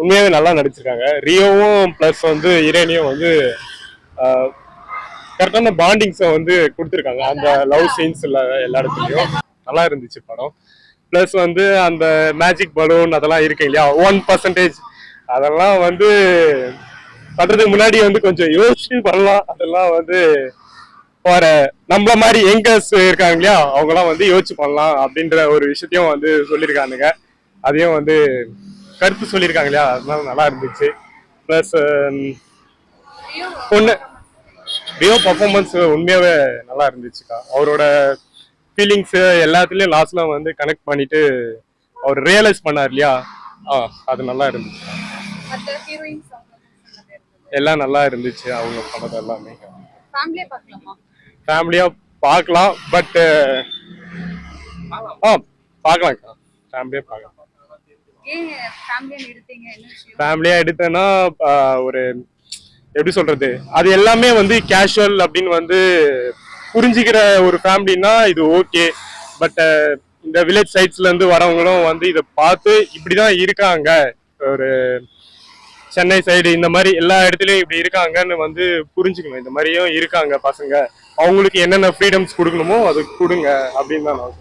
உண்மையாவே நல்லா நடிச்சிருக்காங்க. ரியோவும் பிளஸ் வந்து இரேனியும் வந்து கரெக்டான பாண்டிங்ஸை வந்து கொடுத்துருக்காங்க. அந்த லவ் சீன்ஸ் எல்லா இடத்துலையும் நல்லா இருந்துச்சு படம். பிளஸ் வந்து அந்த மேஜிக் பலூன் அதெல்லாம் இருக்கு இல்லையா, 1% அதெல்லாம் வந்து பண்றதுக்கு முன்னாடி வந்து கொஞ்சம் யோசிச்சு பண்ணலாம். அதெல்லாம் வந்து போற நம்மள மாதிரி யங்கர்ஸ் இருக்காங்க இல்லையா, அவங்கலாம் வந்து யோசிச்சு பண்ணலாம் அப்படின்ற ஒரு விஷயத்தையும் வந்து சொல்லியிருக்கானுங்க. அதையும் வந்து கருத்து சொல்லியிருக்காங்க இல்லையா, அதனால நல்லா இருந்துச்சு. பிளஸ் பொண்ணு ரியோ பர்ஃபார்மன்ஸ் உண்மையாவே நல்லா இருந்துச்சுக்கா. அவரோட ஃபீலிங்ஸ் எல்லாத்துலயும் லாஸ்ட்ல வந்து கனெக்ட் பண்ணிட்டு அவர் ரியலைஸ் பண்ணார் இல்லையா, அது நல்லா இருந்துச்சு. எல்லாம் நல்லா இருந்துச்சு அவங்க பண்ணது எல்லாமே. ஃபேமிலியா பார்க்கலாம். பட் பார்க்கலாம்க்கா, ஃபேமிலியா பார்க்கலாம். ஃபேமிலியா எடுத்தேன்னா ஒரு எப்படி சொல்றது, அது எல்லாமே வந்து கேஷுவல் அப்படின்னு வந்து புரிஞ்சுக்கிற ஒரு ஃபேமிலின்னா இது ஓகே. பட் இந்த வில்லேஜ் சைட்ஸ்ல இருந்து வரவங்களும் வந்து இதை பார்த்து இப்படிதான் இருக்காங்க, ஒரு சென்னை சைடு இந்த மாதிரி எல்லா இடத்துலயும் இப்படி இருக்காங்கன்னு வந்து புரிஞ்சுக்கணும். இந்த மாதிரியும் இருக்காங்க பசங்க, அவங்களுக்கு என்னென்ன ஃப்ரீடம்ஸ் கொடுக்கணுமோ அது கொடுங்க அப்படின்னு தான் நான்